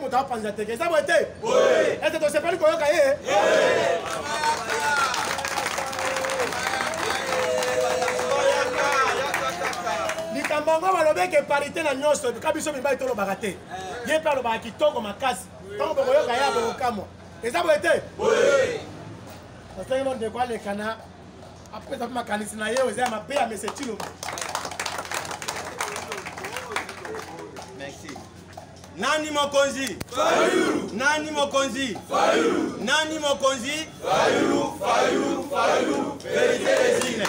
moto apanza teke. Ça va être? Oui. Est-ce que tu sais pas le koyoka ye? Oui. Likambango balobe ke parité na nyonso kabiso mibali tolo bagate. Ye pa lo ba kitoko makasi. Tango bokoyoka ya bokamo. Ça va être? Oui. Parce que monde de quoi les cana après ça ma kanisi na ye oza ma paix à monsieur Tilo. Merci. Nani Mokonzi? Fayulu. Nani Mokonzi? Fayulu. Nani Mokonzi? Fayulu, Fayulu, Fayulu. Vérité des Innes.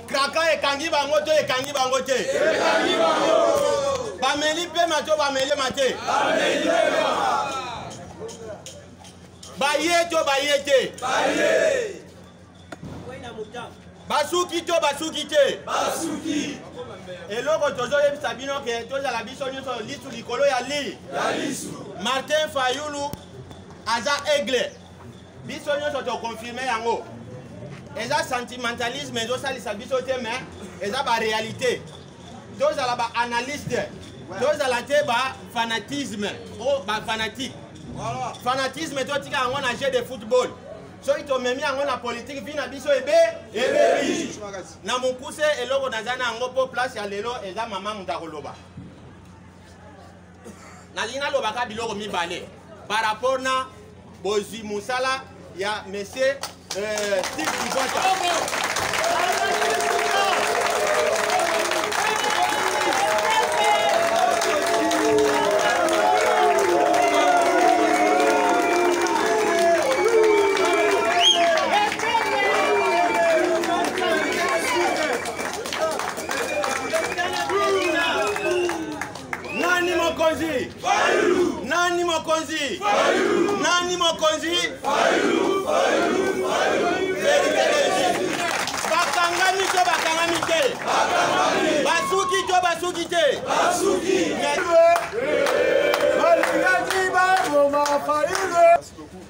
Kraka ekangi bango te, ekangi bango te. Ekangi bango. Bameli pe mato, bameli mate. Bameli pe mato. Baye to baye te. Baye. Basuki to basuki te. Basuki. Eloko tozo yebisa bino ke toza la biso nyonso lisu likolo ya li. Ya lisu. Martin Fayulu aza aigle. Biso nyonso to confirmer yango. Eza sentimentalisme ezo salisa biso te mais eza ba réalité. Toza la ba analyste. Toza la te ba fanatisme. Oh ba fanatique. Voilà. Fanatisme to tika yango na jeu de football. So ito memi yango na politique vina biso ebe na mukuse eloko nazana yango po place ya lelo eza mama mundakoloba na lina loba ka biloko mibale par rapport na bozi musala ya monsieur Steve Kibota. Fayulu. Nani Mokonzi? Fayulu. Nani Mokonzi? Fayulu, Fayulu, Fayulu. Vérité des Innes. Bakangami to bakangami te. Bakangami. Basuki to basuki te. Basuki. Merci beaucoup.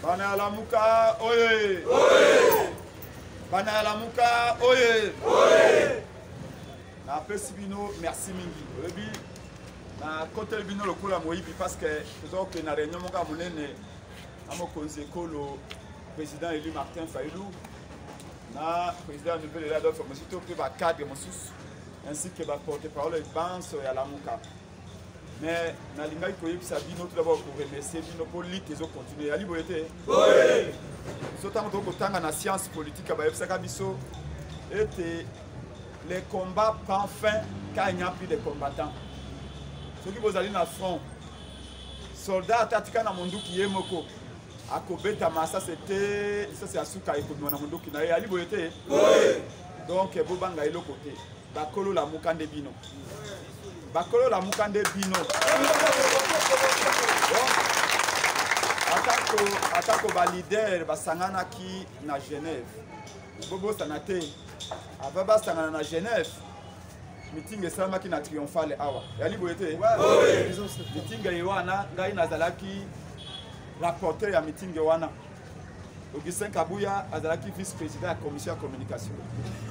Bana Lamuka, oye. Oye. Bana Lamuka, oye. Oye. Na pesibino, merci mingi. Na côté bino le kula moyibi parce que nous avons na réunion monga monene amo konzeko le président élu Martin Fayulu na président nouvelle là d'autres monsieur to ba cadre mosus ainsi que ba porte-parole et banse ya la muka mais na linga ko yebisa bino tout d'abord pour remercier bino pour lutte et continuer ali boyete oui sotam to ko tanga na science politique ba yebisa ka biso et les combats prennent fin quand il n'y a plus de combattants. Ceux qui vous allez dans le front, soldats tatika na monduki yemoko akobeta masa c'était ça c'est asuka ekono na monduki na ali boyete oui donc bobanga ilo côté bakolo la mukande bino bakolo la mukande bino atako ba leader basangana ki na Genève bobo sanate ababa sangana na Genève meeting esalamaki na triomphale awa yali boyete meeting ewana ngai nazalaki rapporteur ya meeting ewana Augustin Kabuya azalaki vice-président ya commission ya communication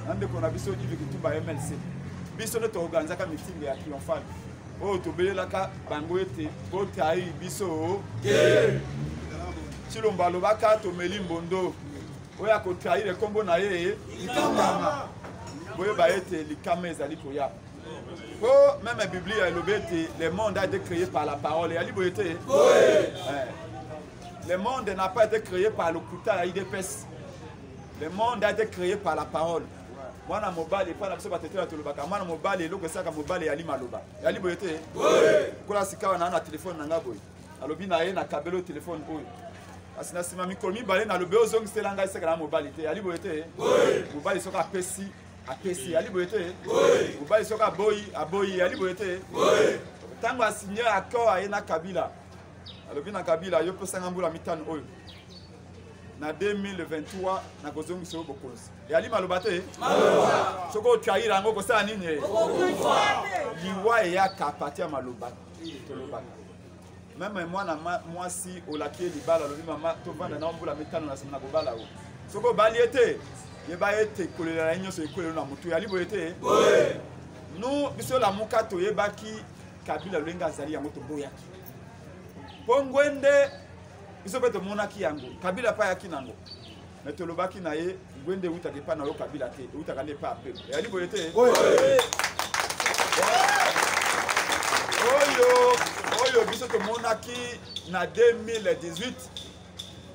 nande kona biso divi kutumba MLC biso ne to organizaka meeting ya triomphale o to belelaka bango ete botai biso Chilomba lobaka to meli mbondo oya ko trahir kombo na ye ikamba boye ba ete likama ezali koya po même la Bible a lobete le monde a été créé par la parole et ali boyete le monde n'a pas été créé par le couteau à IDPS le monde a été créé par la parole mwana mobali pa na biso batetela tolobaka mwana mobali eloko esaka mobali ali maloba ali boyete kola sika na telefone nanga boye alobi na ye na kabelo telefone oyo asina sima mikolo mibale na lobe ozongisela ngai seka na mobali te ali boyete mobali soka pesi apesi ali boyete mobali soka aboyi ali boyete tango asigné accord aye na Kabila alobi na Kabila yo pesanga mbula mitano oyo na 2023 na kozongisa bokonzi yali maloba te maloba soko trahir yango kosala nini liwa ya kapatia maloba toloba même mwana mwasi olaki libala lobi mama tovanda na mbula mitano na simna kobala o soko bali ete yeba ete kolela nyonso ekolela na mutu yali boyete biso la muka toyebaki Kabila Lwenga azali yango toboyaki. Po Ngwende biso pe tomonaki yango. Kabila pa yaki nango. Mais tolobaki na ye Ngwende utaki pa na yo Kabila te, utaka ne pa pe. Yali boyete. Oyo biso tomonaki na 2018.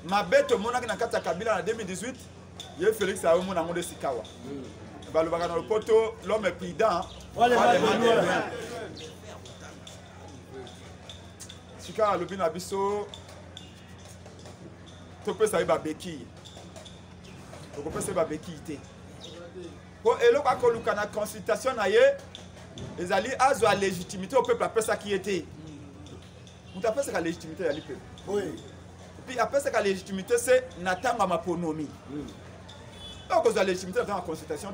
Mabe tomonaki na kata Kabila na 2018. Ye Félix a omona ngo de Sikawa. Balobaka na poto l'homme est prudent. Sikawa lobi na biso to pesa ba beki. To pesa ba beki te. Ko eloko akoluka na consultation na ye ezali azo a légitimité au peuple après ça qui était. Muta pesa ka légitimité ya peuple. Oui. Puis après ça ka légitimité c'est natanga maponomi. Donc la légitimité dans la consultation.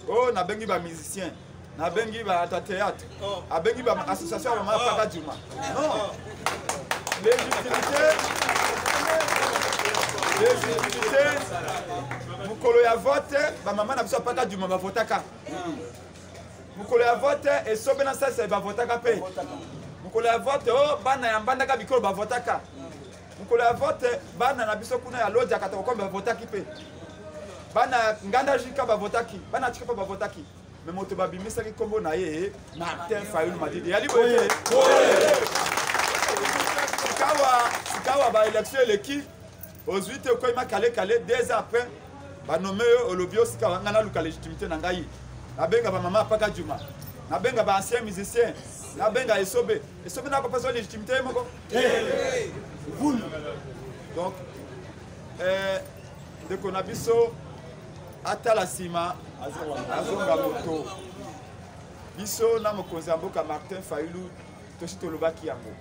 Oh, na bengi ba musicien, na bengi ba théâtre, na bengi ba association ba Paka Djuma. Non. Légitimité. Mukolo ya vote, ba maman na biso Paka Djuma ba votaka. Mukolo ya vote et sobena ça c'est ba votaka pe. Mukolo ya vote oh bana ya mbanda ka bikolo ba votaka. Mukolo ya vote bana na biso kuna ya loja kata ko ba votaki pe. Bana nganda jika ba votaki bana chika ba votaki mais moto ba bimisa ki kombo na ye Martin Fayulu Madidi yali boye Sikawa ba élection l'équipe aux 8 ko ima calé 2 ans après ba nommé Olobio Sikawa ngana luka légitimité na ngai na benga ba mama Paka Djuma na benga ba ancien musicien na benga Esobe na pas besoin légitimité moko donc de konabiso atala sima azonga moto biso na mokonzi ya mboka Martin Fayulu tosi tolobaki yango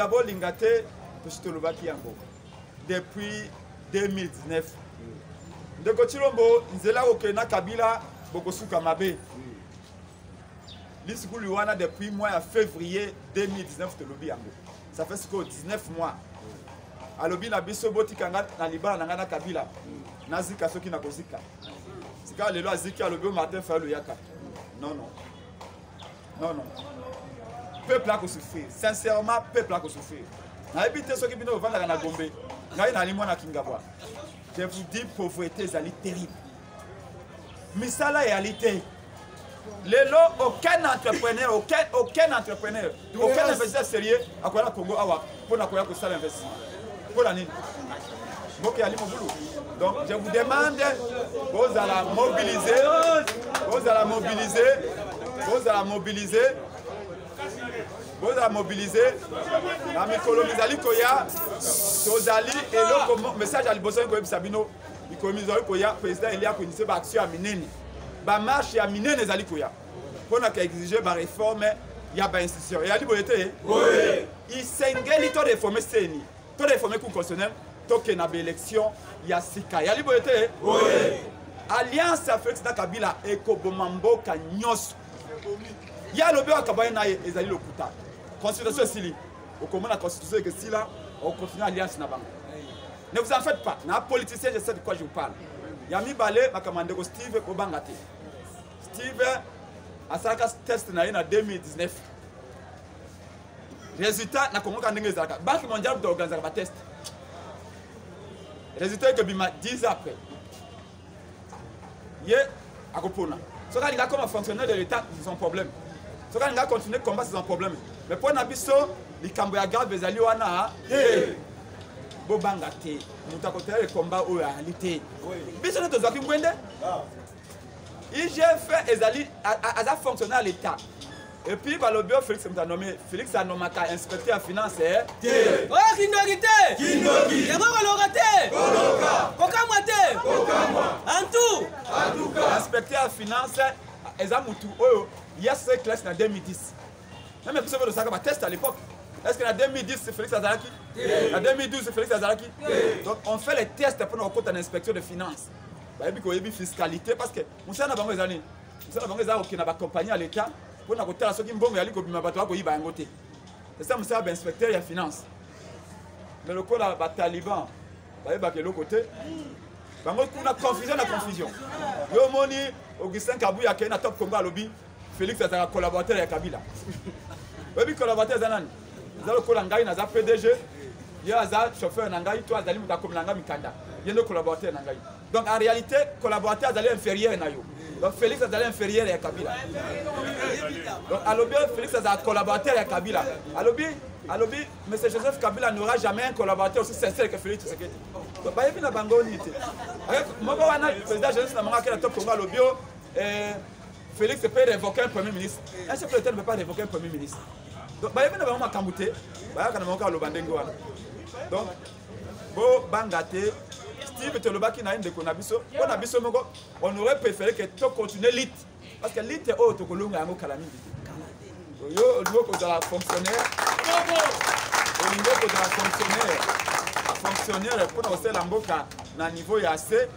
bolinga te tosi tolobaki yango depuis 2019 ndeko Chilombo nzela okena Kabila bokosuka mabe lisikuli wana depuis mois ya février 2019 tolobi yango ça fait 19 mois alobi na biso botikanga na libala na ngana Kabila nazika soki na kozika sika lelo aziki alobi Martin Fayulu yaka non peuple a souffrir sincèrement peuple a souffrir na ebité soki bino vanda na Gombe ngai na limwa na Kingabwa je vous dis pauvreté zali terrible misala réalité lelo aucun entrepreneur aucun investisseur sérieux akola Congo awa pona koya ko sala investissement pour la nini. Donc je vous demande, vous allez mobiliser. La micro-misali koya, tozali et le message à l'ibosson koya bisabino, micro-misali koya, président Elia Konise ba action à minene, ba marche à minene ezali koya. Pour na exiger ba réforme, il y a ba institution. Et ali boyete. Oui. Il s'engage to réformer seni. To réformer cour constitutionnel. Toke na élection ya sika ya liboyete oui alliance Félix na Kabila ekobomambo ka nyos ya lobe akabaya na ezali lokuta constitution sili okomona constitution que sila on continue alliance na bango ne vous en faites pas na politicien je sais de quoi je vous parle ya mibale makamande ko Steve Obangate Steve asaka test na ina 2019 résultat na Congo kandenge zaka banque mondiale d'organiser ba test. Résultat que bima 10 après. Yé akopona. So quand il a comme fonctionnaire de l'État, c'est son problème. So quand il a continué de combattre, c'est son problème. Mais pour Nabiso, les Camboya garde bezali wana bobangate. Muta côté le combat au réalité. Biso ne tozaki mwende. IGF ezali a fonctionnaire à l'État. Et puis, le Félix a nommé Félix a nommé inspecteur à finance. Oh, Kindogite! Kindogi! En tout! Inspecteur à finance, Ezamutu, il y a ce classe en 2010. Même si vous savez test à l'époque. Est-ce que en 2010 c'est Félix Azaraki? En 2012 c'est Félix Azaraki? Donc on fait les tests pour nos comptes en inspection de finances. Il y a une fiscalité parce que nous sommes dans les années. Nous sommes dans les années qui n'ont pas accompagné à l'État. Pour nous côté la soki mbongo yali ko bima bato ko yiba ngote. C'est ça monsieur inspecteur ya finance. Mais le ko la taliban ba yeba ke le côté. Bango kuna confusion na confusion. Yo moni Augustin Kabuya ke na top combat lobby Félix est un collaborateur de Kabila. Oui, collaborateur Zanan. Zalo Kolangai n'a pas PDG. Il y a un chauffeur Nangai, toi Zali Mutakom Nanga Mikanda. Il y a un collaborateur Nangai. Donc en réalité, collaborateur Zali inférieur Nayo. Donc Félix est inférieur à Kabila. Donc à l'objet, Félix est un collaborateur à Kabila. À l'objet, M. Joseph Kabila n'aura jamais un collaborateur aussi sincère que Félix Tshisekedi. Donc il y a un bangonité. Moi, le président Jeunesse n'a pas fait top Congo à l'objet. Félix peut révoquer un premier ministre. Un chef de l'État ne peut pas révoquer un premier ministre. Donc, il y a un Kamouté, il y a un Lobandengo. Donc, bon, Bangate, Steve Telobaki n'a une de Konabiso. On aurait préféré que tu continues l'IT. Parce que l'IT est haut, tu as un calamité. Yo, au niveau de la fonctionnaire, au niveau de la fonctionnaire, pour nous faire l'amboka, dans le niveau assez,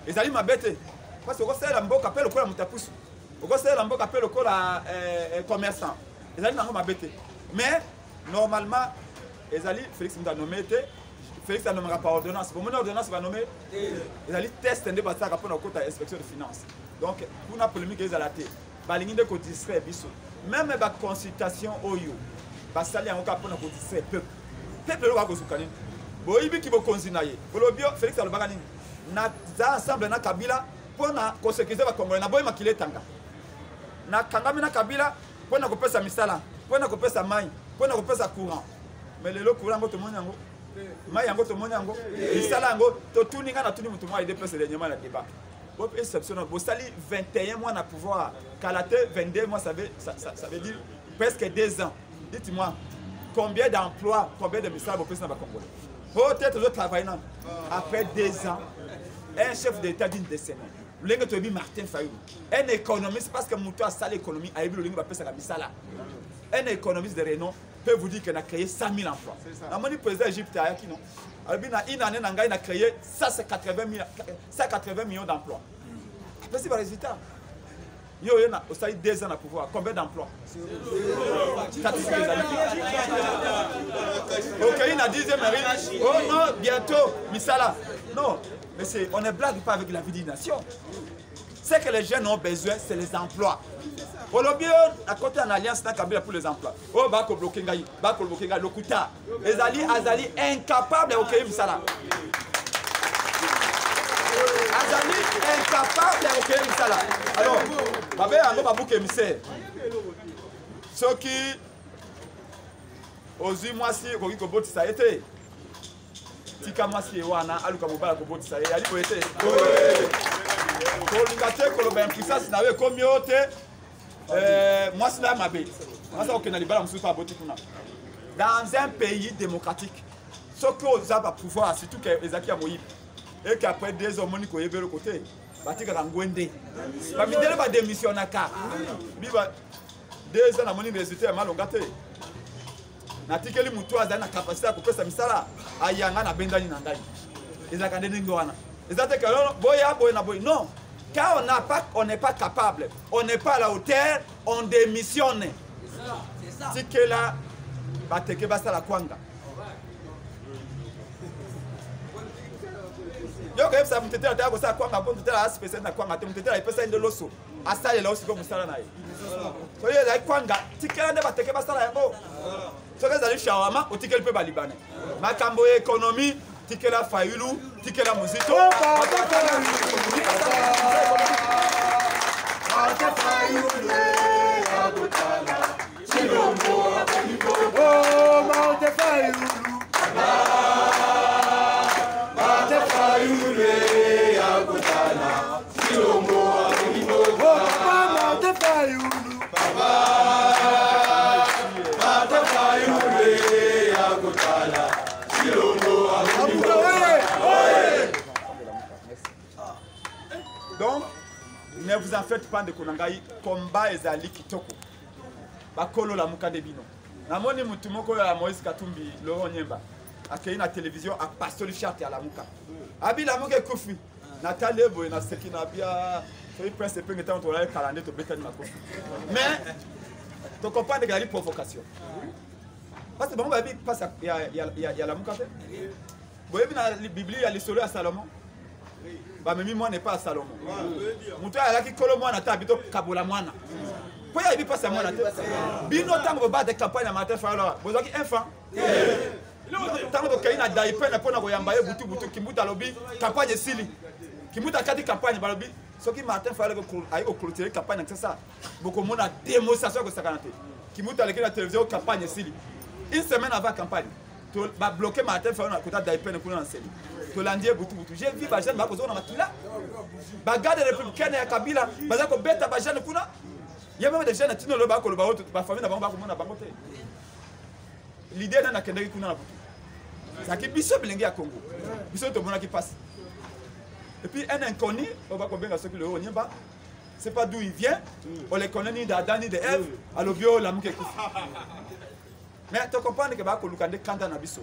ils allaient m'abaisser. Parce que c'est l'amboka, appelle le col à Moutapousse. C'est l'amboka, appelle le col à commerçant. Ils allaient m'abaisser. Mais, normalement, ils allaient, Félix m'a nommé, Félix a nommé par ordonnance. Pour mon ordonnance va nommer, ils allaient tester un débat pour nous côté inspection de finances. Donc, pour la polémique, ils allaient attaquer. Balingi de côté distrait biso. Même la consultation oyo. Basali en cas pour nous distrait peuple. Peuple le va kozukani. Bo ibi ki bo konzinaye. Bolobio Félix Alobagani. Na za ensemble na Kabila pour na konséquencer ba Congolais na boy makile tanga. Na kangami na Kabila pour na kopesa misala, pour na kopesa mai, pour na kopesa courant. Mais le courant ngo to monyango. Mai yango to monyango. Misala ngo to tuninga na tuni mutu moi déplacer dernièrement la débat. Exceptionnel. Vous salez 21 mois à pouvoir. Kalaté, 22 mois, ça veut dire presque 2 ans. Dites-moi, combien d'emplois, combien de messages vous pouvez dans le Congo? Peut-être que travailler après 2 ans, un chef d'État d'une décennie. Le gars dit Martin Fayulu. Un économiste, parce que Moutou a sale l'économie, a eu le gars qui a misala. Un économiste de renom peut vous dire qu'il a créé 100 000 emplois. La monnaie président Égypte a qui non? Une année, il a créé 180 millions d'emplois. Après, c'est le résultat. Il y a 2 ans à pouvoir. Combien d'emplois? Ok, il a 10e mérite. Oh non, bientôt, Misala. Non, mais on ne blague pas avec la vie d'une nation. Ce que les jeunes ont besoin, c'est les emplois. Au lobby, à côté en alliance, Kabila pour les emplois. Oh, Bako Blokengaï, Lokuta. Les Azali incapables de recueillir Misala. Azali incapable de recueillir Misala. Alors, Babé, on va bouquer Misala. Ceux qui, aux yeux, moi, si, Rogi Koboti, ça a été. Tika, moi, si, Wana, Aluka Mobala Koboti, ça a été. Kolingate koloba puissance na we communauté moi c'est là ma bête moi ça aucun alibala musu pas botti kuna dans un pays démocratique ce que vous avez pouvoir surtout que Ezaki a moyi et qu'après 2 hommes ni ko yebe le côté batika ngwende ba midele ba démissionnaka biba 2 ans na moni résultat malongate na tikeli mutu azana capacité ko pesa misala ayanga na bendani na ngai ezaka ndenge wana. Non, car on n'est pas capable, on n'est pas à la hauteur, on démissionne. C'est que là, bateke basa la kwanga. Yo quand ça mutete la ko sa kwanga bon tete la spécial na kwanga te mutete la pesa inde loso. Asale la aussi comme ça na. So yo la kwanga, tikela nde bateke basa la yango. So que zali shawama, o tikela pe balibane. Makambo économie Tikela Fayulu, Tikela Muzito. Donc, ne vous en faites pas de Konangaï, combat ezali kitoko. Bakolo la muka de bino. Namoni mutumoko ya Moïse Katumbi, Laurent Nyemba. Akei na télévision a pastor charte à la muka. Abi la muka kufi. Nathalie Boy na sekina bia. Soy prince pe ngeta on tola calendrier to betani makofi. Mais tu comprends de gali provocation. Parce que bon babi passe il y a la muka fait. Boyebi na Bible ya l'histoire à Salomon. Bah mais moi n'est pas à Salomon. Moutou a qui kolo mwana ta bito kabola mwana. po ya bi passe mona te bino tango ba de campagne Martin Fayulu bozaki enfant tango to kaina daipe na pona koyamba ye butu kimbuta lobi campagne sili kimbuta kati campagne balobi soki Martin Fayulu ayi ko clôturer campagne c'est ça boko mona démonstration ko sakanate kimbuta lekela télévision campagne sili une semaine avant campagne to ba bloquer Martin Fayulu na kota daipe na kuna nseli to landie butu j'ai vu ba jeune ba ko zona makila ba garde républicaine ya Kabila baza ko beta ba jeune kuna il y a même des jeunes qui ne le pas que le bateau ba famille na bango ba ko mona bango te l'idée na kendeki kuna na butu ça qui biso bilingi ya Congo biso to bona qui passe et puis un inconnu on va combien ceux qui le onyemba c'est pas d'où il vient on les connaît ni d'Adam ni de Ève à l'obio la muke kufi mais tu comprends que ba ko lukande kanda na biso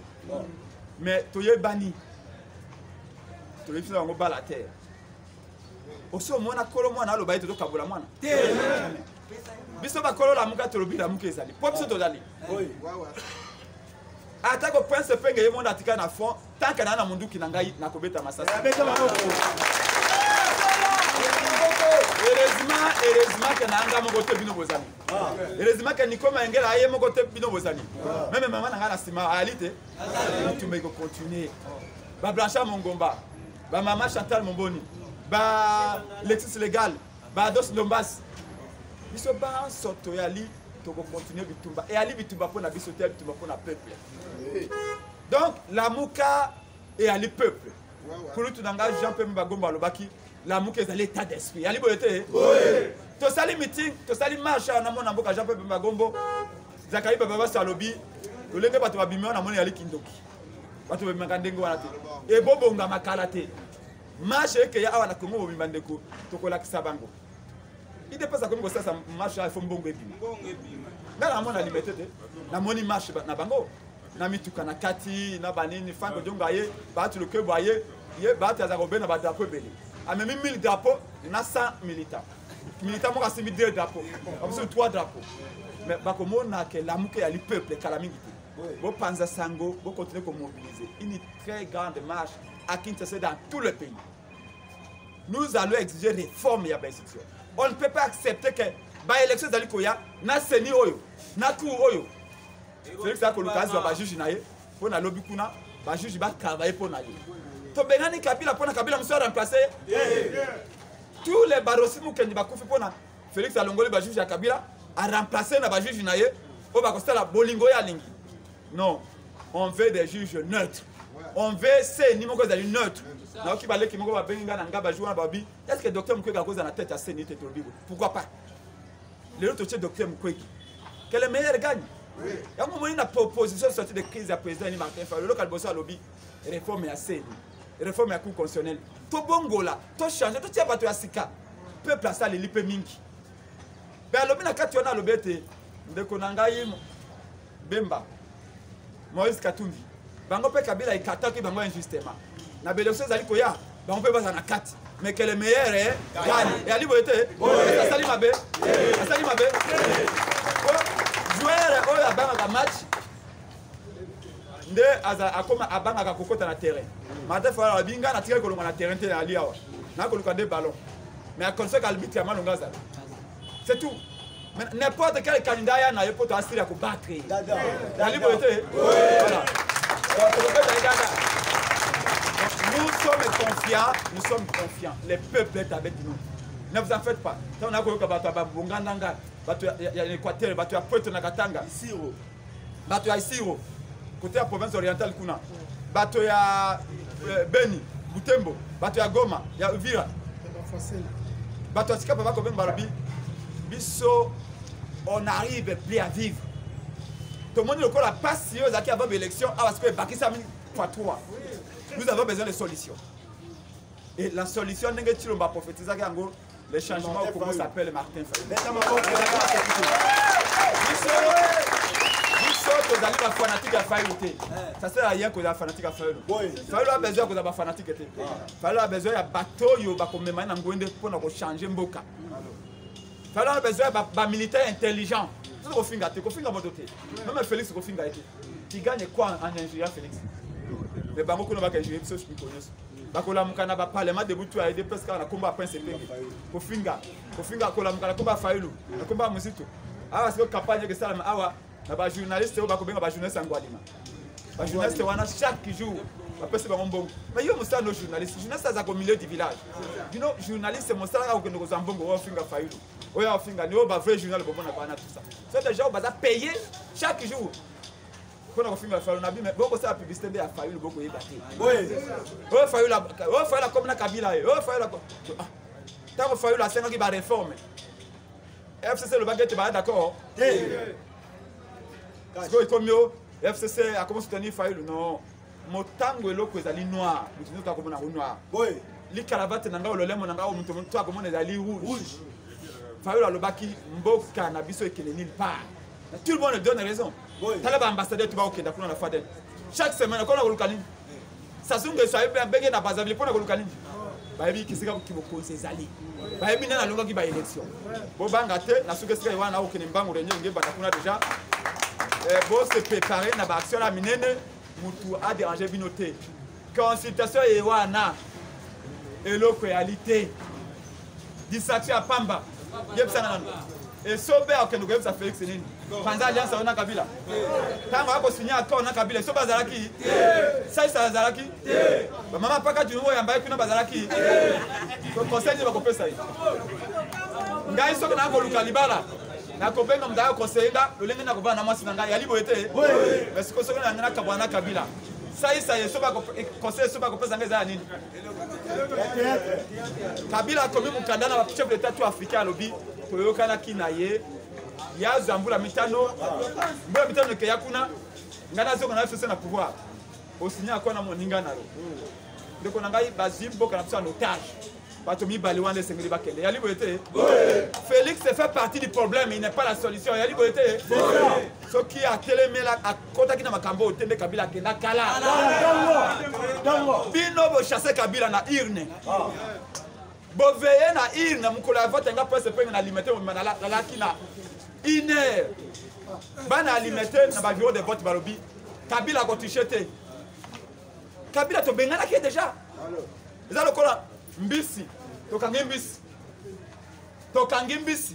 mais to ye bani to ye fina ngo bala terre aussi mona kolo mwana alo baito to kabula mwana biso ba kolo la muka to lobila muke ezali po biso to dali ata ko prince penge ye monde atika na fond tant que na mundu kinangai na kobeta masasa heureusement que na anga moko te bino bozali heureusement que nikoma engela aye moko te bino bozali même maman na ngana sima alite tu me continuer ba Blancha Mongomba ba maman Chantal Momboni ba Lexis Légal ba Dos Lombas biso ba soto yali to continuer bitumba et ali bitumba pour na biso te bitumba pour na peuple donc la muka et ali peuple pour tout dans Jean-Pierre Mbagomba lobaki la muka est l'état d'esprit ali boyete to sali meeting to sali marche na mona mboka Jean-Pierre Mbagombo Zakari baba salobi olenge bato babimio na mona ali kindoki bato bemaka ndenge wana te e bobonga makala te marche ke ya awa na Congo bimandeko to kolakisa bango il dépasse comme ça ça marche il faut mbongo ebima ngala mona liberté te na moni marche na bango na mituka na kati na banini fango jonga ye ba tu le ke boye ye ba ta za robena ba drapeau belé a même 1000 drapeaux na 100 militants mo ka simi 2 drapeaux comme sur 3 drapeaux mais ba ko mona que la muke ya li peuple kala mingi bo panza sango bo continuer ko mobiliser une très grande marche à Kinshasa dans tout le pays. Nous allons exiger réforme ya ba institution. On ne peut pas accepter que ba élection zali koya na seni oyo na cour oyo c'est ça que le cas va juge na ye pour na lobby kuna ba juge ba travailler pour na ye to benani Kabila pour na Kabila monsieur remplacer tous les barosimu kendi ba kufi pour na Félix Alongoli ba juge ya Kabila a remplacer na ba juge na ye o ba kostala bolingo ya lingi non on veut des juges neutres on veut ces nimoko zali neutre na ki balé ki moko ba benga na ngaba jouer na babi est-ce que docteur Mukwege cause na tête à seni te tobibo pourquoi pas le autre docteur Mukwege que le meilleur gagne. Il y a un moment une proposition de sortie de crise à président Martin Fayulu. Le local bosso a lobby réforme à CENI, réforme à cour constitutionnelle. To bongo là, to changer, to tia bato ya sika. Peuple a ça les lipe mingi. Ben lobby na kati ona lobete ndeko nangai Bemba. Moïse Katumbi. Bango pe Kabila ikataki bango injustement. Na bélection zali koya, bango pe baza na kati. Mais que le meilleur est gagne. Et ali boyete, ça sali mabe. Ça sali mabe. Joueur oyo abanga match nde aza akoma abanga kokota na terrain Martin Fayulu abinga na tika kolonga na terrain te ali awa na koluka de ballon mais à conseil arbitre ya malonga za c'est tout mais n'importe quel candidat ya na yepo to asiri ya ko battre ali boyete voilà nous sommes confiants les peuples est avec nous. Ne vous en faites pas. Quand on a koyoka bato ya Bongandanga, bato ya l'Équateur, bato ya Pointe na Katanga, Isiro. Bato ya Isiro, côté la province orientale kuna. Bato ya Beni, Butembo, bato ya Goma, ya Uvira. Bato ya Sika Papa Kobeng Barabi. Biso on arrive plus à vivre. Tout le monde le la passe si aux acquis avant l'élection, parce que Bakissa fois 3. Nous avons besoin de solutions. Et la solution n'est que tu l'as prophétisé les changements, comment s'appelle Martin Fayulu. Fanatique à Fayulu. Ça sert à rien que la fanatique à Fayulu. Fayulu a besoin que la fanatique. Fayulu a besoin d'un bateau pour changer Mboka. Fayulu a besoin d'un militaire intelligent. Même Félix Kofinga, qui gagne quoi en ingénieur Félix? Mais Bango Kono va gagner, je ne sais pas. bakolamuka na baparlement de butu aide presque na komba prince penge kofinga kolamuka na komba Fayulu na komba Muzito awa siko campagne que ça awa na ba journaliste o bakobenga ba journaliste angwalima ba journaliste wana chaque jour ba pese ba mbongo mais yo musa no journaliste za ko milieu du village you know journaliste c'est mosala ka okendo ko zambongo o finga Fayulu o ya finga ni o ba vrai journal bo na bana tout ça c'est déjà on va payer chaque jour. Quand on filme Fayulu, on a beaucoup de publicité de Fayulu, beaucoup de bâtis. Oui. Oh Fayulu, comme la Kabila. Oh Fayulu, tant que Fayulu a 5 ans qui va réformer. FCC le baguette est d'accord. Parce que comme yo, FCC a commencé à soutenir Fayulu. Non. Mon tango est l'eau est noir. Nous sommes comme noir. Oui. Les caravates nanga ou le lemo nanga ou nous toi comme on est allé rouge. Fayulu a le baki mboka na biso et qu'il est nulle part. Tout le monde donne raison. Talaba ambassadeur tu vas au Kenya pour la fadel. Chaque semaine quand on a le ça songe que ça bien bien na Brazzaville pour le Kenya. Baby qui sera qui vous conseille ali. Baby na longa qui ba élection. Bo banga te na suke sika wana au Kenya mbango renye ngeba kuna déjà. Bo se préparer na ba action la minene mutu a déranger binoté. Consultation et wana. Et l'autre réalité. Distraction à Pamba. Yepsa na et sobe akenduko yebisa Félix nini panza alliance na Kabila tango ako signer accord na Kabila so bazalaki ça bazalaki ba mama paka tu ngo yamba kuna bazalaki ko conseil ba kopesa yi ngai so na ko luka libala na ko benga mdayo conseil da lo lengi na ko bana mwasi na ngai yali boyete mais ko so na ngana Kabila ça so ba conseil so ba kopesa ngai za nini Kabila comme mukandana wa chef d'état tout africain lobby koyokana kinaye ya zambula mitano mbula mitano ke yakuna ngana zoko na FCC na pouvoir osinya kwa na moninga nalo ndeko na ngai bazimbo kana psa en otage bato mi baliwande sengeli bakende yali boyete Félix fait partie du problème, il n'est pas la solution yali boyete ce qui a telemela a kotaki na makambo otende Kabila kenda kala bino bo chasser Kabila na irne Boveye na irne mukolo ya vote nga presse pe na alimenter la kina iner bana alimenter na ba bureau de vote balobi Kabila ko touché. Kabila to bengana ki déjà eza lokola mbisi tokangi mbisi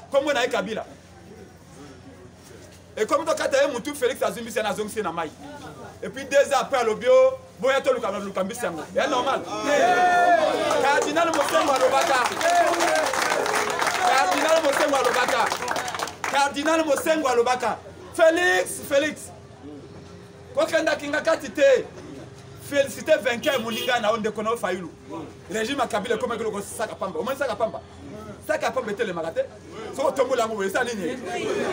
comme na Kabila et comme to kata mutu Félix azumbisi na zongisi na mai et puis 2 ans après le bio boya to luka mbisi yango c'est normal Cardinal Mosengo alobaka Félix kokenda kinga katite félicité vainqueur moninga na onde kono Fayulu régime à Kabila comme que le saka pamba au moins saka pamba était le magate so tombo lango wesa nini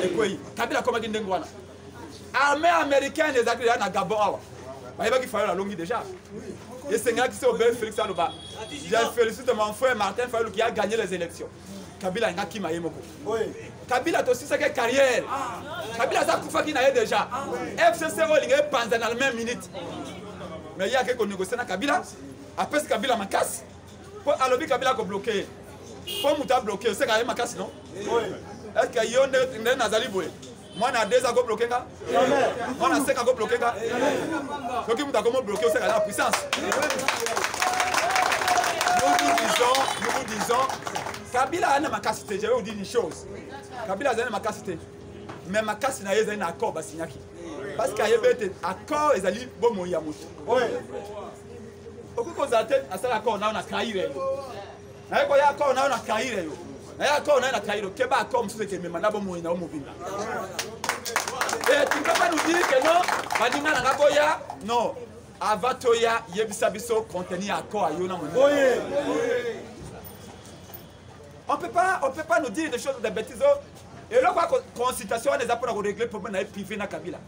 ekoi Kabila comme ndengo wana armée américaine les agréats na Gabon awa ba ki Fayulu la longi déjà et c'est nga qui c'est au Félix aloba j'ai félicité mon frère Martin Fayulu qui a gagné les élections Kabila nga ki mayemoko Kabila to sisa ke carrière Kabila za kufa ki na ye déjà FCC olinga panza na la même minute mais il y a quelqu'un négocier na Kabila après ce Kabila makasi pour alobi Kabila ko bloquer pour muta bloquer c'est quand même makasi non est-ce que yo ne nazali boye moi na 2 ans go bloquer nga moi na 5 ans go bloquer nga donc il muta comment bloquer c'est la puissance nous vous disons Kabila a ma capacité, je vais vous dire une chose. Kabila a ma capacité. Mais ma capacité n'a pas d'accord basignaki. Parce qu'il y a un accord et ali bon mon yamout. Oui. Au coup qu'on a tête à ça accord on a caillé. Na ko ya accord on a caillé. Na ya accord on a caillé. Que ba accord monsieur que me manda bon mon na mobile. Et tu ne peux pas nous dire que non, badinga na ngaboya. Non. Avatoya yebisa biso contenir accord ayona mon. Oui. On peut pas nous dire des choses de bêtises. Et là, quoi, consultation, on les a pour régler le problème privé dans Kabila.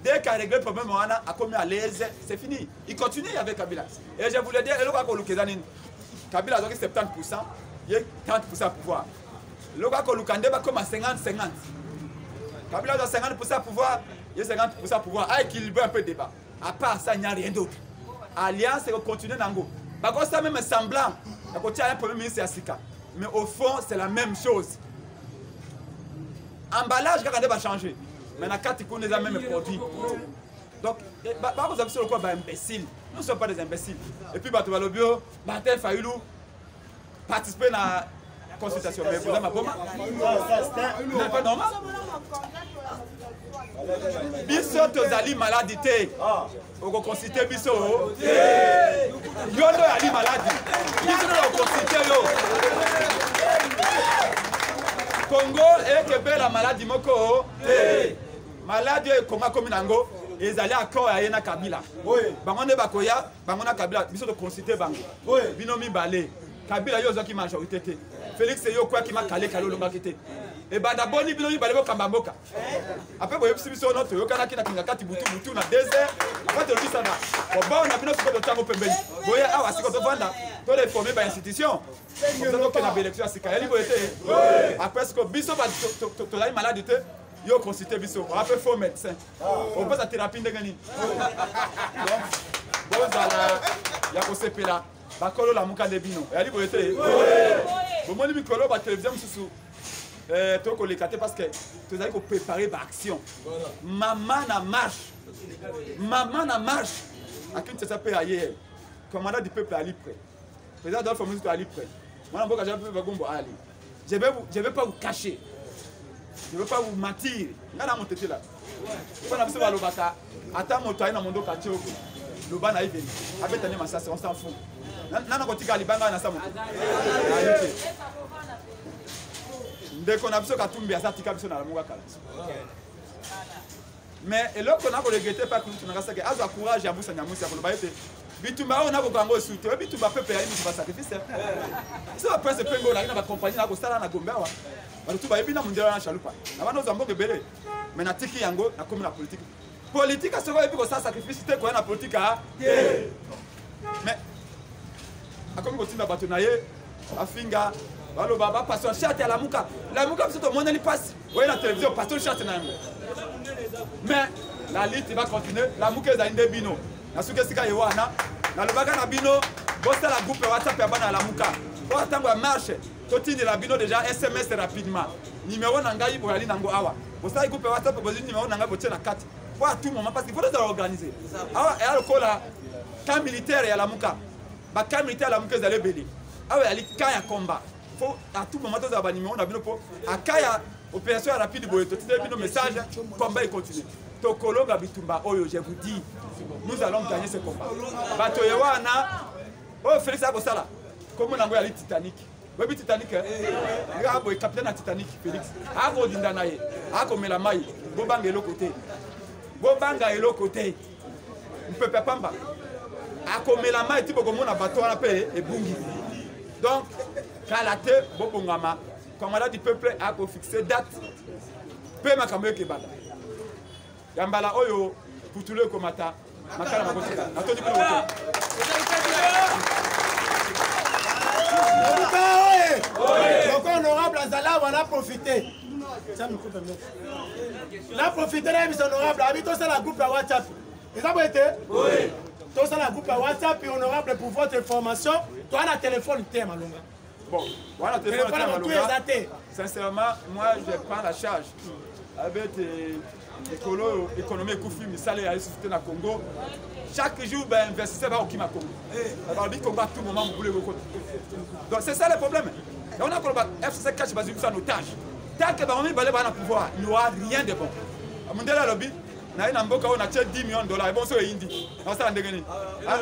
Dès qu'il a réglé le problème, on a commis à l'aise, c'est fini. Il continue avec Kabila. Et je voulais dire, et là, quoi, Kabila a 70%, il y a 30% à pouvoir. Le quoi, Lukande va comme à 50-50. Kabila a 50% à pouvoir, il y a 50% à pouvoir. À équilibrer un peu le débat. À part ça, il n'y a rien d'autre. Alliance, c'est continuer Nango. Par contre, ça même semblant. À côté, il y a un premier ministre Sika. Mais au fond, c'est la même chose. Emballage, quand on va changer. Mais la carte, on a les mêmes produits. Donc, vous avez quoi imbécile. Nous ne sommes pas des imbéciles. Et puis, Bato Balobio, Martin Fayoulou, participer à la consultation. Mais vous avez ma pomme? C'est pas normal. Biso tozali maladité. On consulter biso. Yondo ali maladie. Biso on consulter yo. Congo et Québec la maladie moko. Maladie Congo comme nango. Ezali accord ya na Kabila. Bango ne bakoya, bango na Kabila biso to consulter bango. Binomi balé. Kabila yo zaki majorité te. Félix yo quoi qui m'a calé kalo longa kité. Et bah d'abord ni binomi balé kamba mboka. Après boye biso notre yo kana kina kinga kati butu na désert. Après to dit ça na. Bon on a bino siko to tango pembeni. Boye awa siko to vanda. To réformer ba institution. Comme ça que na élection sika yali boye te. Après ce que biso ba to la maladie te. Yo consulter biso. On appelle faux médecin. On passe à thérapie ndengani. Donc bon zala ya ko sepela. Bakolo la muka de bino. Yali boye te. Bon moi ni mikolo ba télévision susu. Toko les cater parce que tu as préparer par action. Maman na marche. Maman na marche. À qui tu s'appelle ailleurs. Commandant du peuple Ali prêt. Président Adolphe Moïse Ali prêt. Moi n'importe quel peuple Gombo Ali. Je vais pas vous cacher. Je ne veux pas vous mentir. Ngana mon tete là. Quand on a besoin de l'obaka, attends mon toit dans mon dos caché au Loba na ibe. Avec tane massa on s'en fout. Nana kotika libanga na samo. Dès qu'on a besoin de tout bien, ça tika besoin na munga kala. Mais et là qu'on a regretté pas que tu n'as pas que azo courage ya busa nyamusi ya koloba ete. Bitumba on a ko kango soute. Bitumba pepe ya imi ba sacrifice. Ça va presque pengo na ba compagnie na ko sala na gomba wa. Ba tout ba ebina mundela na chalupa. Na bana ozambo ke bele. Mais na tiki yango na comme la politique. Politique a soko ebi ko sa sacrifice te ko na politique a. Mais a comme ko timba bato na ye afinga balo baba passion chat à la muka c'est tout monde passe voyez la télévision passion chat na mais la lutte va continuer la muka za inde bino na suke sika yewana na lobaka na bino bossa la groupe WhatsApp ya bana la muka pour attendre marche totine la bino déjà SMS rapidement numéro na ngai boyali nango awa bossa groupe WhatsApp bozi numéro na ngai botie na 4 pour à tout moment parce qu'il faut les organiser awa et alors la camp militaire ya la muka ba camp militaire la muka za le belé awa ali camp ya combat faut à tout moment tous les numéros on a bien pour à Kaya opération rapide boye to tite bino message combat il continue to kolonga bitumba oyo je vous dis nous allons gagner ce combat bato yewana oh Félix Abosala comme on a envoyé Titanic oui Titanic nga boy capitaine na Titanic Félix ako dinda naye ako mela mai bobanga elo côté mpepe pamba ako mela mai tipo comme on a bateau na pe e bungi donc Kalate Bobongama, commandant du peuple a fixé date. Peu ma kamé kebada. Yambala oyo pour tout le komata. Makala makotika. Atoni pour donc honorable Azala, on a profité. Ça me coupe un peu. On a profité là, monsieur honorable. Habitons ça la groupe à WhatsApp. Et ça vous été? Oui. Tout ça la groupe à WhatsApp et honorable pour votre information. Toi, on a téléphone thème à longa. Bon, voilà, sincèrement, moi je prends la charge avec l'économie et salaire à la société na Congo. Chaque jour, investisseur va au Kima Congo. Ça veut dire qu'on va à tout moment vous voulez. Donc c'est ça le problème. Et on a qu'on va FCC cache basé sur nos tâches. Tant que on va pouvoir, il n'y aura rien de bon. À mon délai lobby, na ina mboka on a 10 millions de dollars. Bon so indi. On ça ndengeni.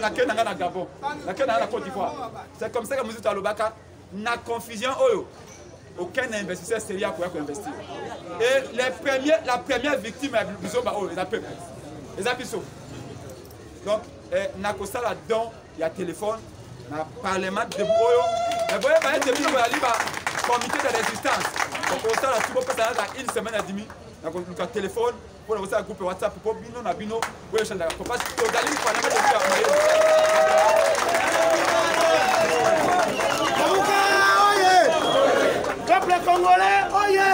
Na Kenya na Gabon. Na Kenya na Côte d'Ivoire. C'est comme ça que nous alobaka na confusion oyo. Aucun investisseur sérieux pour investir. Et la première victime est bisoba oyo, les peuple. Les abisso. Donc na ko sala don ya téléphone na parlement de oyo. Mais voyez pas être biso ya liba comité de résistance. Donc on sala tout peut ça dans une semaine et demie. Na ko téléphone pour le groupe WhatsApp pour bino na bino pour échanger parce que dans le parlement peuple congolais, oye!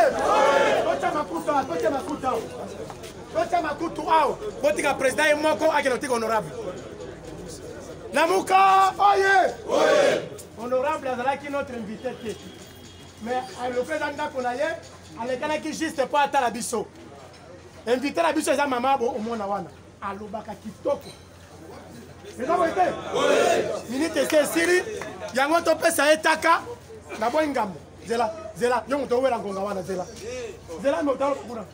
Tocha makutu ao. Botika président et moko akelotika honorable. Namuka, oye! Oye! Honorable azalaki notre invité. Mais le président Ndakonaye, alekana ki juste pas ata la biso. Invité la biso eza mama bo omona wana. alobaka kitoko. Eza boye minute esili yango topesa etaka na boye ngambo. Zela yo moto wela ngonga wana zela mo talo kuna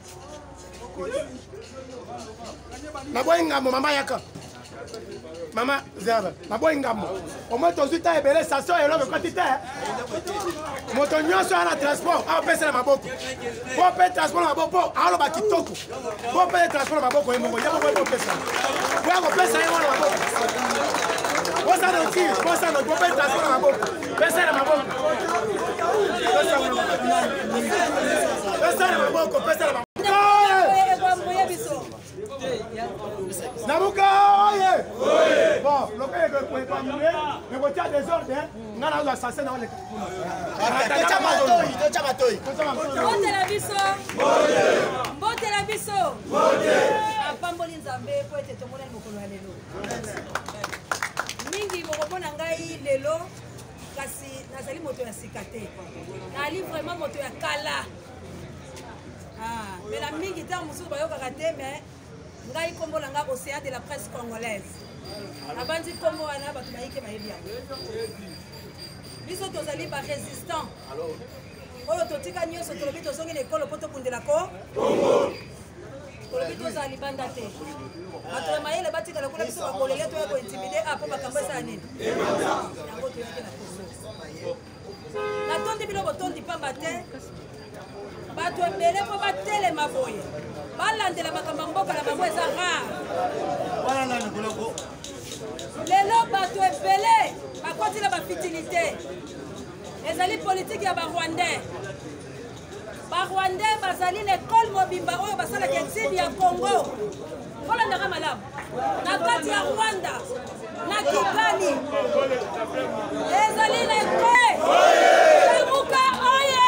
na boye ngambo mama yaka mama zela na boye ngambo o moto zuta ebele saso elo ko tite moto nyonso ana transport a pesa na maboko po pe transport na maboko alo ba kitoko po pe transport na maboko emongo ya ko pesa ko pesa yo na maboko posa no ki posa no po pe transport na maboko pesa na maboko pesa na maboko pesa na maboko Namuka oye! Bon, le pays est préparé, mais vous avez des ordres, nous avons l'assassin dans les Mbote la biso! Mbote la biso! Apamboli nzambe po ete tomona mokolo ya lelo. Mingi mokomona ngai lelo kasi nazali moto ya sika te. Nali vraiment moto ya kala. Mais la mingi ta mususu bayokaka te mais ngai kombo na nga Océan de la presse congolaise. Abandi kombo wana bato bayike bayebi yango. Biso tozali ba résistant. Oyo totika nyonso tolobi tozongi na ekolo po tobundela ko Congo. Tolobi tozali banda te. Bato ya mayele batikala kuna biso bakolele to ya kointimide apo bakambo esala nini. Yango toyaki na koso. Natondi biloko tondi pamba te. Bato ebele po batelema boye balandela makambo mboka na bango eza rare lelo bato ebele bakoti na bafitilité ezali politike ya barwandais bazali na ekole mobimba oyo basalaka exil ya Congo kolandaka malamu na kati ya Rwanda na Kigali ezali na ekole Lamuka oye!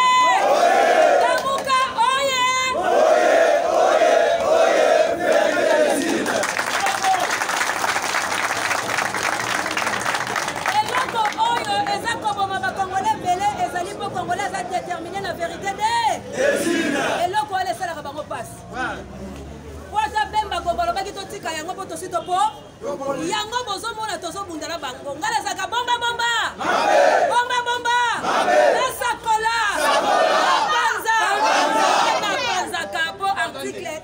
Congolais a déterminé la vérité de eloko wale salaka bango passe waza bemba gobolo baki totika yango po tosito po yango bozomona tozobundala bango ngala zaka bomba nasakola napanza kapo article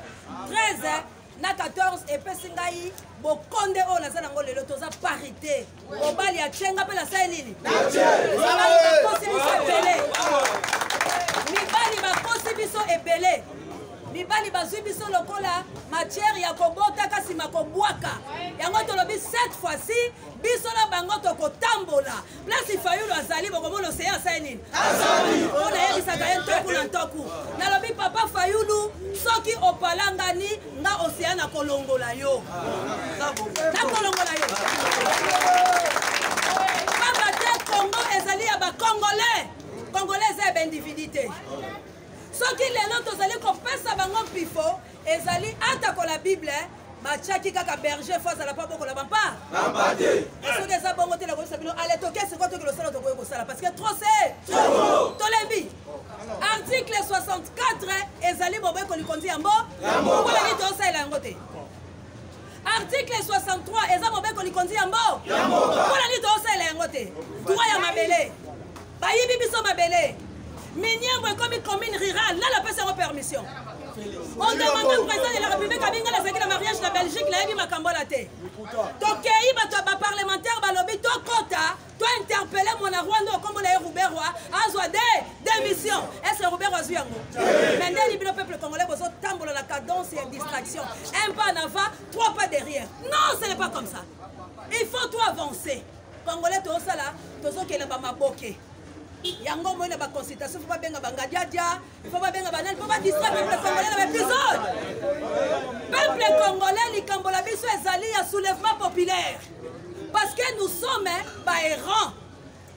13 na 14 epesi ngai bokonde oyo naza nango lelo toza parité mobali achenga mpe nasali nini bakosi biso ebele mibali bakosi biso ebele mibali bazwi biso lokola matière ya kobota kasi makobwaka yango tolobi cette fois-ci biso na bango tokotambola place Fayulu azali bokomona Océan asali nini mpona yebisaka ye ntoku na ntoku nalobi papa Fayulu soki opalangani nga Océan nakolongola yo nakolongola yo papa te Congo ezali ya bacongolais congolais eza ya baindividité soki lelo tozali kopesa bango pifo ezali atakola bible batiaki kaka berger fo azala mpa bokola bampa soki eza bongo te nakoyebisa bino ale tokesi ko toki losala tokoki kosala parce que trop c'est tolembi article 64 ezali boboyekoli kondi yango mpona nini tozosalela yango te article 63 eza boboyekoli kondi yango mpona nini tozosalela yango te droit ya mabele bayibi biso mabele Miniambo est comme une commune rurale. Là, la personne a permission. On demande au président de la République à venir à la mariage de la Belgique. Là, il y a un cambolate. Donc, il y a un parlementaire, il y a un quota. Toi, interpeller mon Rwanda comme le Rouberwa, à des missions. Est-ce que Rouberwa a vu un mot? Maintenant, le peuple congolais a tambour la cadence et la distraction. Un pas en avant, trois pas derrière. Non, ce n'est pas comme ça. Il faut tout avancer. Congolais, tout ça là, tout ça qui est là-bas, boké. Yango moi na ba consultation faut pas benga bangadjaja faut pas benga banal faut pas distraire le peuple congolais dans l'épisode peuple congolais likambola biso ezali ya soulèvement populaire parce que nous sommes ba errants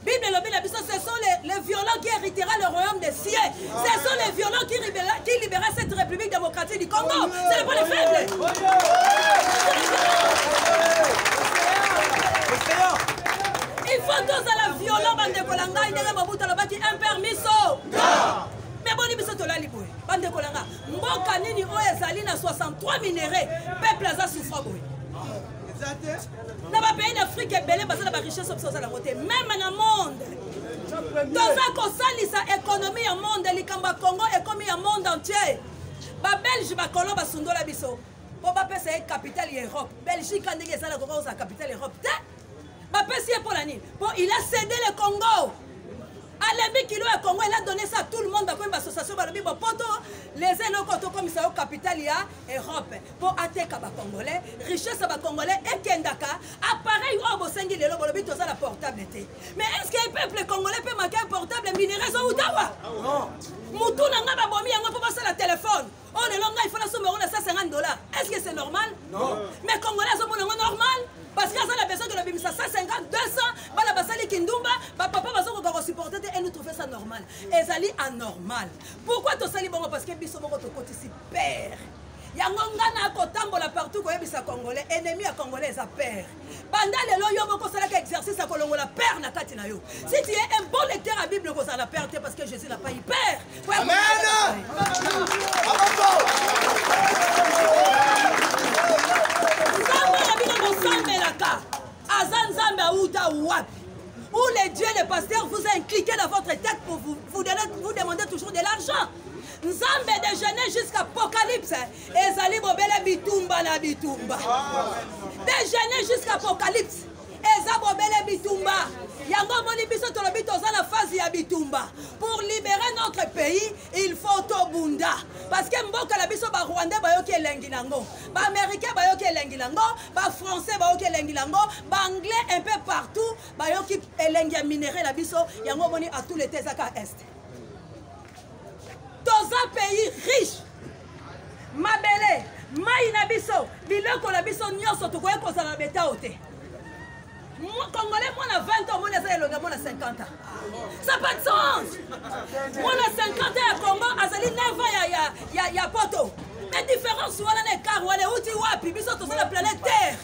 Bible lobi la biso ce sont les violents qui héritera le royaume des cieux ce sont les violents qui libérera cette république démocratique du Congo c'est pas les faibles il faut tous à la violence bande kolanga indenge mabuta lobaki impermiso mais boni biso tolali boy bande kolanga mbo mboka nini oyo ezali na 63 minéraux peuple aza souffra boye na bapays d'Afrique ebele baza na barichesse oyo oza nango te même na monde toza kosalisa économie ya monde likambo ya Congo ekomi ya monde entier babelge bakolo basundola biso mpo bapesa ye capitale ya Europe Belgique ndenge ezala kokoza capitale ya Europe te bapesi ye mpona nini mpo il a cédé le Congo alembi kilo ya Congo il a donné ça à tout le monde bakoyemba association balobi bopoto les eloko tokomisa yo capitale ya Europe mpo ateka bacongolais richesse ya bacongolais ekendaka appareil oyo bosengi lelo bolobi toza na portable te mais est ce que peuple congolais mpe maka portable minéraux ezowutawa mutu na nga babomi yango mpo basala telefone oyo lelo ngai ifona somero na 150 $. Est ce que c'est normal? Non. Mais congolais azomona yango normal parce que ça a besoin de la bimisa 150 200 bala basali kindumba papa bazokoka kosupporter te et nous trouver ça normal ezali anormal pourquoi tosali bongo parce que biso moko tokotisi père yango ngana akotambola partout koyebisa congolais ennemi ya congolais eza père banda lelo yo moko osalaka exercice ya kolongola père na kati na yo si tu es un bon lecteur à bible kozala père te parce que Jésus n'a pas eu père amen Azan Zamba Outa Wap. Où les dieux, les pasteurs vous ont cliqué dans votre tête pour vous demander toujours de l'argent. Nzambe déjeuner jusqu'à Apocalypse. Ezali bobele bitumba na bitumba. Déjeuner jusqu'à Apocalypse. Eza bobele bitumba. Yango moni biso tolobi toza na phase ya bitumba. Pour libérer notre pays, il faut tobunda. Parce que mboka la biso ba Rwandais bayoki elengi nango. Ba Américains bayoki elengi nango, ba Français bayoki elengi nango, ba Anglais un peu partout bayoki elengi ya minéraux la biso. Yango moni à tous les tezaka est. Toza pays riche. Mabele, mai na biso, biloko la biso nyonso tokoye kozala beta ote. Moi, Congolais, moi, on a 20 ans, moi, on a 50 ans. Ça n'a pas de sens. Moi, on a 50 ans à Congo, à Zali, 9 ans, il y a Poto. Mais différence, on a des cars, on a des outils, puis ils sont sur la planète Terre.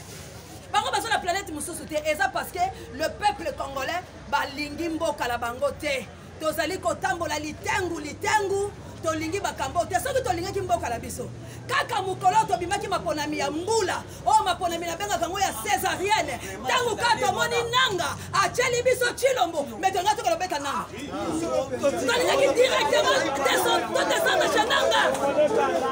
Par contre, sur la planète Moussoussouté, et ça parce que le peuple congolais, Balingimbo Kalabangote, Tozali Kotambola, Litengu, Tolingi Bakambo, t'es sûr que Tolingi Kimbo Kalabiso. Kaka mukolo to bimaki maponami ya mbula o maponami na benga kango ya césarienne tangu kato moni nanga acheli biso chilombo metonga to kolobeka nanga tolingaki directement descendre chez nanga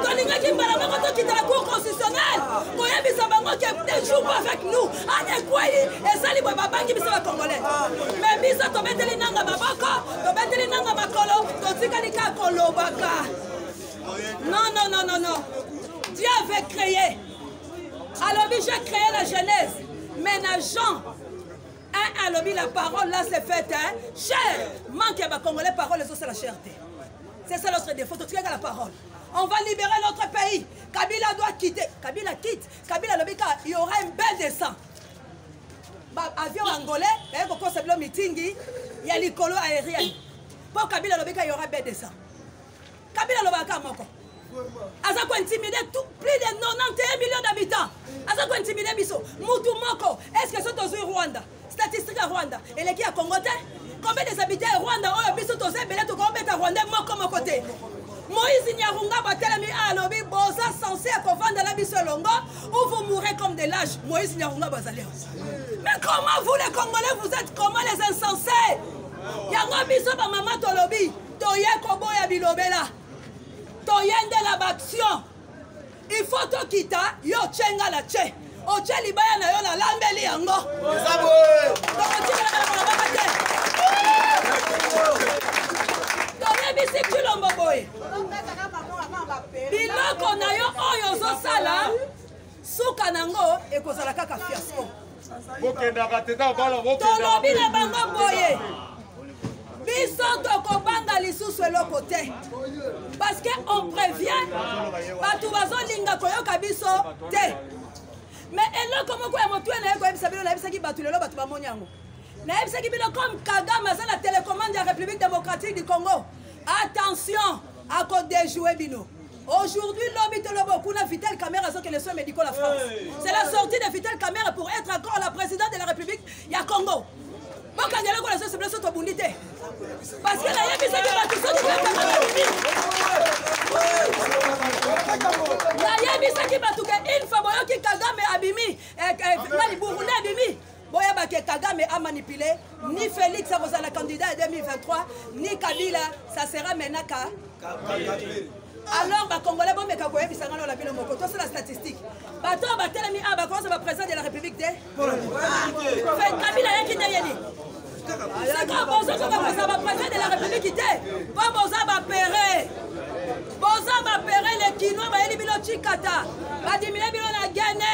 tolingaki mbala moko to kita la cour constitutionnelle koyebisa bango que ne joue pas avec nous ane kweli esali bwa babangi biso ba congolais mais biso to beteli nanga maboko to beteli nanga makolo to tikali ka kolobaka. Non. Dieu avait créé. Alors, j'ai créé la Genèse. Ménageant. Alors, la parole là, c'est fait. Cher. Manque à ma Congolais, parole, les autres, c'est la cherté. C'est ça notre défaut. Tu regardes la parole. On va libérer notre pays. Kabila doit quitter. Kabila quitte. Kabila, il y aura un bel dessin. Avion angolais, il y a un meeting, il y a l'écolo aérien. Pour Kabila, il y aura un bel dessin. Kabila Lobaka Moko. Aza ko intimider plus de 91 millions d'habitants. Aza ko intimider biso. Mutu Moko. Est-ce que c'est au Rwanda? Statistique à Rwanda. Et les qui a Congoté? Combien des habitants à Rwanda? Oh, biso to se bele to ko beta Rwanda Moko côté. Moïse Nyarunga batelami alobi boza censé kovanda la biso longo ou vous mourrez comme des lâches. Moïse Nyarunga bazali. Mais comment vous les Congolais vous êtes comment les insensés? Yango biso ba mama tolobi. Toye koboya bilobela. Toyende la baction. Il faut to kita yo chenga la che. O che libaya na yo na lambeli yango. Toye bisi kilombo boy. Biloko na yo oyo zo sala suka nango ekozala kaka fiasco. Tolobi na bango boye. Biso tokobanga lisusu eloko te parce que on prévient batu bazolinga koyoka biso te mais eloko moko ya motu na koyebisa bino nayebisaki batu lelo batu bamoni yango nayebisaki bino comme Kagame aza na télécommande ya République démocratique du Congo attention à kodéjouer bino. Aujourd'hui, l'homme beaucoup de Vital Caméra que les soins médicaux la France. C'est la sortie de Vital Caméra pour être encore la présidente de la République. Il y a Congo. Parce que la parce que la nani Burundi abimi boyeba ke Kagame a manipulé ni Félix a la candidat en 2023 ni Kabila ça sera maintenant alors ba Congolais bon meka koyebisa ngalo la bino moko to c'est la statistique bato batelemi a ba commence ba président de la République de fait Kabila yaki ndeyeni c'est quand bozo ko ba président de la République te ba boza ba péré les Kinois ba yeli bilo chikata ba dimine bilo na gane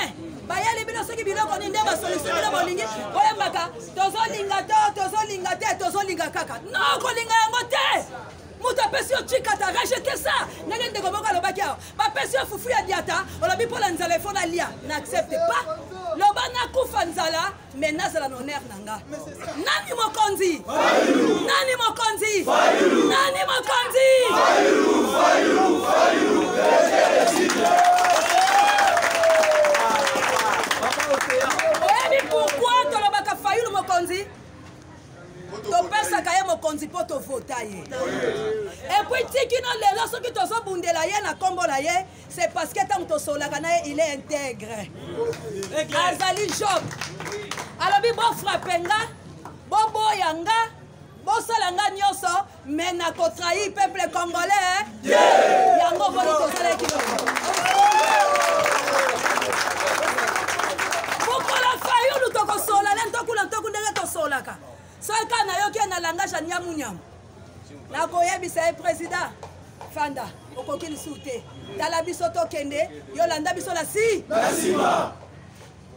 ba yeli bilo soki bilo ko nde ba solution bilo bolingi oyembaka tozolinga kaka non ko linga yango te muta pesi yo chikata rejeter ça nenge ndeko boko lobaki awa ba pesi yo fufu ya diata olobi pola nzala efona lia n'accepte pas loba nakufa nzala mais nazala na honneur nanga nani mokonzi oyebi pourquoi tolobaka Fayulu mokonzi topesaka ye mokonzi mpo tovota ye epuis tikino lelo soki tozobundela ye na nkombo na ye c'est parce que ntango tosolaka na ye il est intègre azali job alobi bofrape nga boboya nga bosala nga nyonso mais nakotrahi peuple congolais yango boni tozalaki pokola Fayulu tokosola le ntoku ndenge tosolaka soka na yoki na langage ya nyamunyamu nakoyebisa ye président fanda okoki lisusu te tala biso tokende yolanda biso na nsima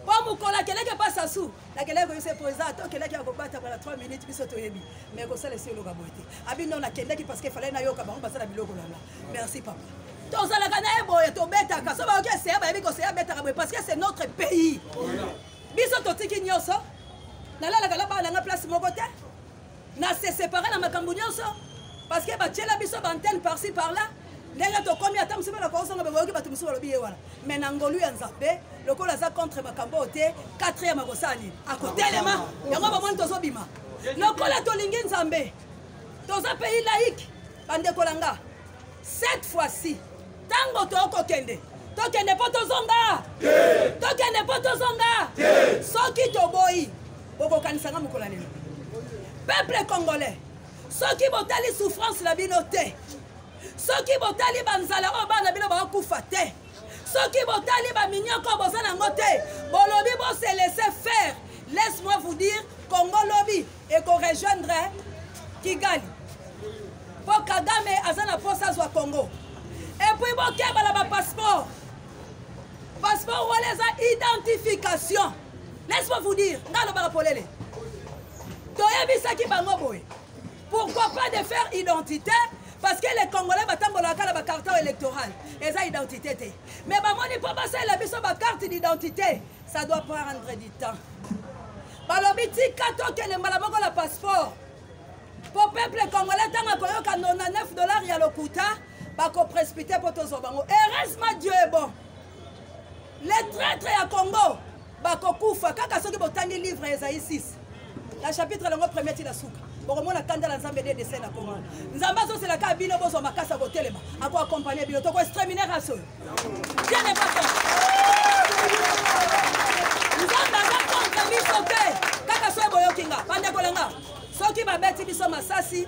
po mokolo akeleki pasa su nakeleki koyebisa président tokeleki ya kobata bala 3 minutes biso toyebi mais kosala esi oloka boye te abino nakendeki parce que fallait nayoka bango basala biloko lala merci papa tozalaka na ye boye tobetaka so bayoki eseya bayebi koseya betaka boye parce que c'est notre pays biso totiki nyonso nalalaka la bana nga place moko te na se séparer na makambo nyonso parce que batiela biso bantenne par-ci par-là ndenge tokomi ata mosusu bana kosonga bayoki bato mosusu balobi ye wana mais na ngolu ya nzambe lokola aza contre makambo te 4e akosala nini akotelema yango bamoni tozobima lokola tolingi nzambe toza pays laïque bandeko na nga cette fois-ci ntango tokokende tokende mpo tozonga soki toboyi bokokanisanga mokolo lelo peuple congolais soki botali souffrance na bino te soki botali banzala oyo bana bino bakokufa te soki botali baminyoko boza nango te bolobi bose laisser faire laisse-moi vous dire Congo lobi ekorejoindre Kigali mpo Kagame aza na posa azwa Congo epuis bokebala bapasseport wana eza identification. Laisse-moi vous dire, pourquoi pas de faire identité? Parce que les Congolais battent la carte électorale. Ils ont identité. Mais si on passer la carte d'identité, ça doit prendre du temps. Balobiti kato que le malaboko la passeport. Pour le peuple congolais, tant que $99 ya lokuta, bako précipiter pour tous bango. Heureusement Dieu est bon. Les traîtres à Congo, bako kufa kaka soki botangi livre Esaïe 6. La chapitre le premier ti la souka. Bon moi na kanda la nzambe de dessin na Congo. Nzamba so c'est la ka bino bozo makasa ko telema. Ako accompagner bino to ko exterminer raso. Dieu n'est pas contre. Nzamba ba contre biso te. Kaka so boyokinga. Pande ko langa. Soki ba beti biso masasi.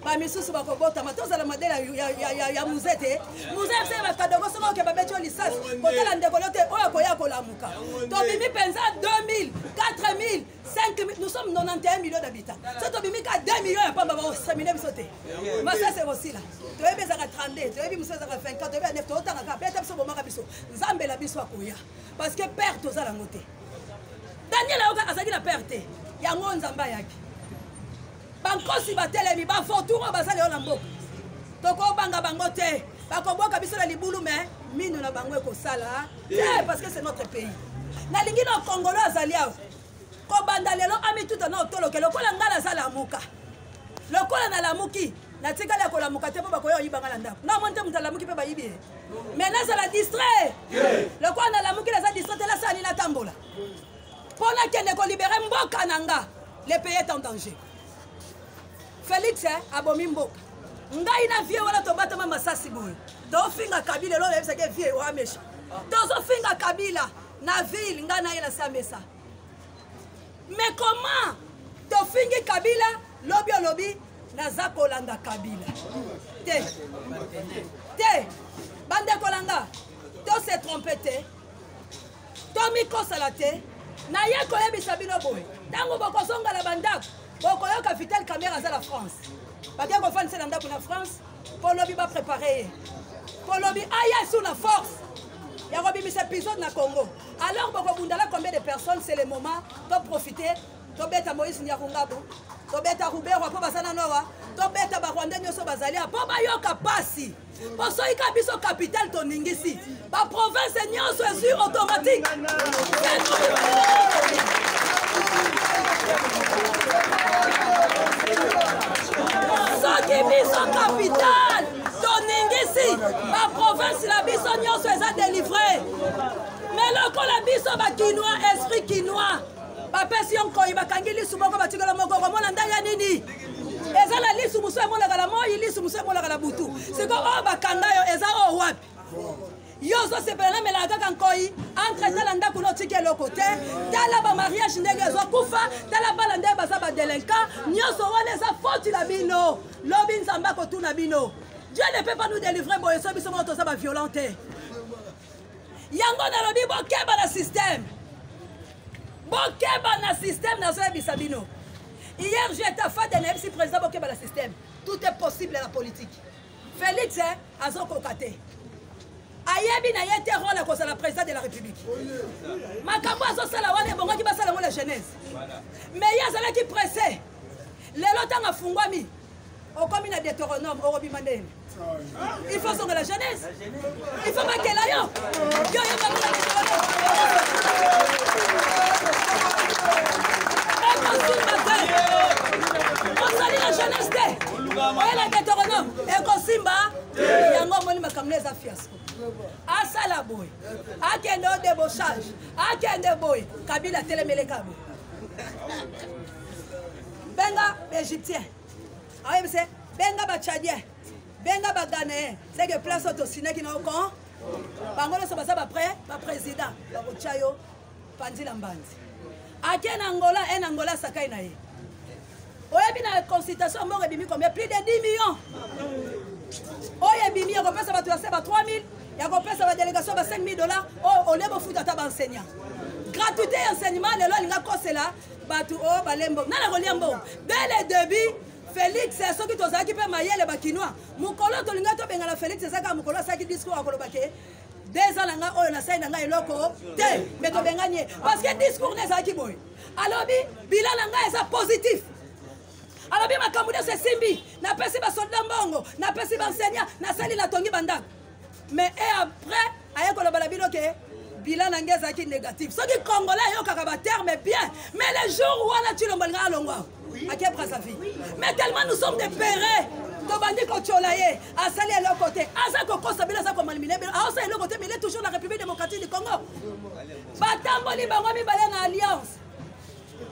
Ba misusu ba ko bota matoza la madela ya muzete. Muzete se ba kadogo so ko ba beti o lisas. Ko tela ndeko lote oyo ko ya ko lamuka. To bimi penza 2000, 4000, 5000, nous sommes 91 millions d'habitants. Si tu as 2 millions, il n'y a pas de terminer de sauter. Mais ça, c'est aussi là. Tu as 32, tu as 50, tu as 9, tu as 9, parce que perte aux alangotés. Daniel a dit la perte. Il y a un monde Zambayaki. Bankosi batelemi, bafoturo basale on lambo. Toko banga bangote. Bakoboka biso la libulu mais minu na bango ko sala. Parce que c'est notre pays. Na lingino Congolais azalia. Ko banda lelo ami tout na otolo ke lokola ngala za lamuka. Lokola na lamuki na tika la ko lamuka te po bakoyo yibanga na ndako. Na monte muta lamuki pe ba yibi. Mais na za la distrait. Lokola na lamuki la za distrait la sani na tambola. Pona kende ko libérer mboka nanga. Le pays est en danger. Félix abomi mboka. Ngai na vie wala to batama masasi boy. Do finga Kabila lo yebisa ke vie wa mesha. Dozo finga Kabila. na ville nga na ye na samesa. Mais comment tofingi Kabila lobi olobi naza kolanda Kabila te bande kolanga to se tromper te to mikosala te na ye koyebisa bino boye ntango bokozonga na bandako bokoyoka Vital Kamerhe aza la France bake kofanisa na ndako na France mpo lobi baprépare ye mpo lobi aya sur la force ya kobimisa épisode na Congo. Alors bokobundala combien de personnes? C'est le moment de profiter to beta Moïse Nyarungabo to beta Rubero po basana noa to beta ba Rwanda nyoso bazali po bayoka pasi po soika biso capital to ningisi ba province nyoso est automatique. Soki biso capital to ningisi ba province la biso nyoso est délivré. Mais lokola biso ba kinois esprit kinois bapesi yo nkoyi bakangi lisu moko batikala moko komona ndenge ya nini eza la lisu musu emonaka na moi lisu musu emonaka na butu siko oyo bakanga yo eza oyo wapi yo ozosepela namelaka kaka nkoyi entre tala ndako notiki eloko te tala bamariage ndenge ezokufa tala bana ndenge baza badelinquant nyonso wana eza foti na bino lobi nzambe akotuna bino Dieu ne peut pas nous délivrer boye so biso moko toza baviolent te yango nalobi bokeba na système Bokeba na système na zoya bisabino. Hier j'étais à Fad de si président Bokeba na système. Tout est possible dans la politique. Félix Azoko Kate. Ayebi na yete rôle à la président de la République. Makambo azo sala wane bongo ki basala mo la jeunesse. Mais yazala ki pressé. Lelo tanga fungwami. Okomi na Deutéronome orobi mandene. Il faut sonner la jeunesse. Il faut pas qu'elle aille. Yo yo comme la on salit la jeunesse de. Oye la Deutéronome. Eko simba. Yango moni makamne za fiasco. Asala boy. Akende au débauchage. Akende boy. Kabila telemele kabo. Benga égyptien. Ah oui, c'est benga ba tchadien. Benga ba ghanéen. C'est que place auto ciné qui n'a aucun. Bangolo so basa ba président. Ba chayo Pandi Lambandi. Aken Angola en Angola sakai na ye. Oyebi na consultation mo rebimi combien plus de 10 millions. Oye bimi ya kopesa ba tuase ba 3000, ya kopesa ba délégation ba $5,000. Oh olebo futa ta ba enseignant. Gratuité enseignement le lo linga kosela batu o balembo. Na la liambo. Dès le début Félix c'est ce qui tozaki pe mayele ba kinois. Mukolo to linga to benga la Félix c'est ça ka mukolo saki discours akolo bake. 2 ans nanga oyo na sai nanga eloko te mais to benganye parce que discours ne zaki boy. Alobi bilan nanga eza positif. Alobi makambude se simbi na pesi ba soldat mbongo na pesi ba enseignant na sali la tongi bandako. Mais et après ayeko lo bala biloke bilan nanga eza ki négatif. Ce qui congolais yo kaka ba terme bien mais les jours où on a tu le malga longwa. À quel prix ça fait? Mais tellement nous sommes des pérés. Tobandi Kocholaye, à saler à leur côté. Azako Kosabila Zako Malmine, à saler à leur côté, mais il est toujours la République démocratique du Congo. Batamboli Bangomi Balena Alliance.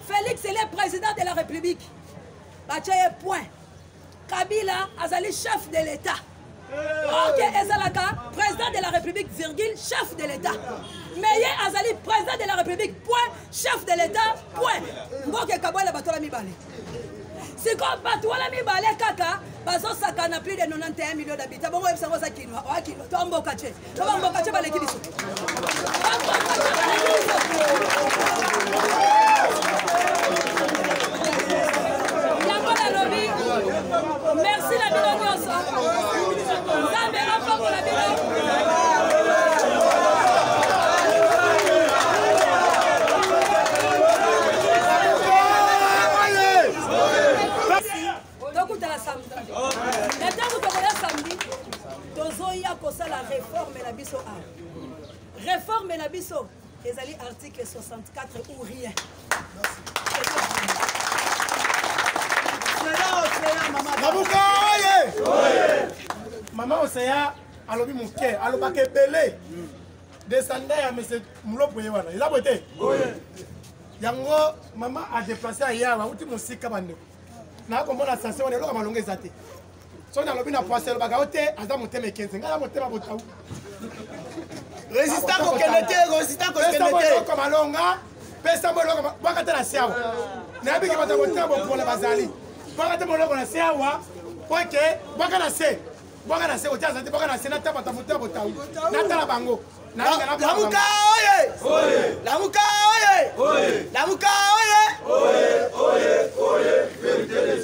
Félix est le président de la République. Bachaye point. Kabila Azali chef de l'État. Ok, Ezalaka, président de la République, virgule, chef de l'État. Meye Azali, président de la République, point, chef de l'État, point. Mboke Kabola Batola Mibale. C'est comme Batola Mibale Kaka, Bazo Sakana, plus de 91 millions d'habitants. Bon, ça va s'acquérir. Tombo Kaché. Tombo Kaché, Balekidiso. Yamola Lobi, merci la Bilognos. Zambe enfant pour la Bilognos. La réforme la biso a. Réforme la biso. Ezali article 64 ou rien. Maman Osea alobi muke aloba ke belé descendant ya monsieur Mulopo yewana. Eza bote. Yango maman a déplacé ailleurs ba uti musika bande. Na ko mona station ne loka malonga ezate. So na lobi na poisson baga ote aza motema 15 ngala motema botau Résistant au Kenete, résistant au Kenete. Comme Alonga, pesa mo loko bakata na siawa. Na biki bata botia bo pour la bazali. Bakata mo loko na siawa. OK, bakana se. Bakana se otia zante bakana se na tapa ta botia botaou. Na tala bango. Na Lamuka oye. Oye. Lamuka oye. Oye. Lamuka oye. Oye, oye, oye.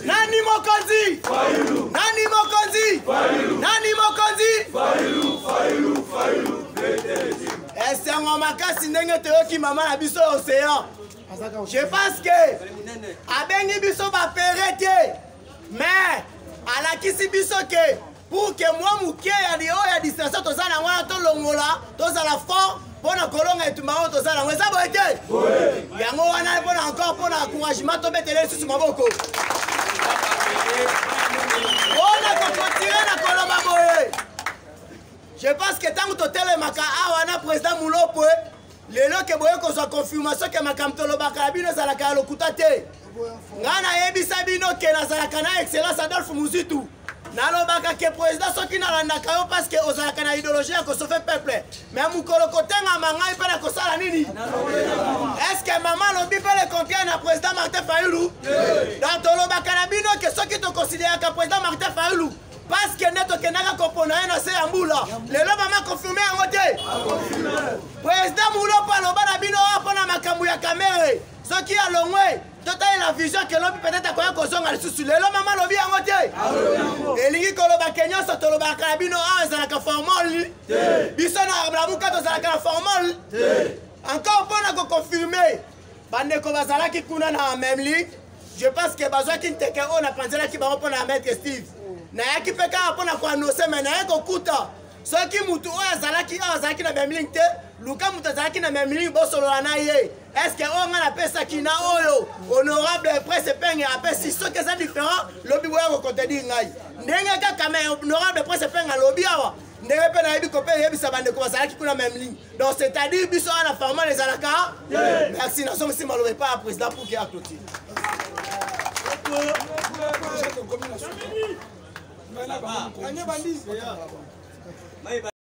Nani mokonzi? Failu. Nani mokonzi? Failu. Nani mokonzi? Failu, failu, failu. Esengo makasi ndenge toyoki mama na biso océan. Je pense que abengi biso ba perete. Mais alakisi biso que pour que moi muke ya dio ya distraction tozana ngwana to longola tozala fort pona kolonga etumao tozala ngwe sabo ete. Oui. Yango wana pona encore pona encouragement to betele susu maboko. Ona ko continuer na koloma boye. Je pense que tant que tu es le président Moulopo, le lot que vous avez confirmation que Makam Toloba Karabino Zalaka Lokutate. Ngana Yebi Sabino Kenazalakana, excellence Adolphe Mouzitou. Nalobaka que président Soki Nalandakayo parce que Ozalakana idéologie a sauvé le peuple. Mais Moukolo Kotenga Manga, il peut la Kosala Nini. Est-ce que maman lobby peut le confier à président Martin Fayoulou? Dans Toloba Karabino, que ceux qui te considèrent comme président Martin Fayoulou. Parce que neto kenaka kopona na se ambula lelo mama confirmer en côté président Moulo paloba na bino apona makambu ya kamera soki alongwe total la vision que l'homme peut-être akoya kozonga lisusu lelo mama lobi en côté elingi koloba Kenya so toloba karabino azala ka formal biso na blamuka to zala ka formal encore pona ko confirmer bande ko bazala ki kuna na même ligue je pense que bazwa ki nteke on a pensé là ki ba pona mettre Steve na yaki peka apona kwa annoncer mais na yako kuta soki mutu oya azalaki na même ligne te luka mutu azalaki na même ligne bosolo na ye est-ce que on a pesa kina oyo honorable presse penge apesi soki ça différent lobby boya ko contredire ngai ndenge kaka mais honorable presse penge lobby awa ndenge pe na yebi ko pe yebi sabande ko azalaki kuna même ligne donc c'est-à-dire biso ana formal les alaka merci na somme si malobe pas président pour qui a clôture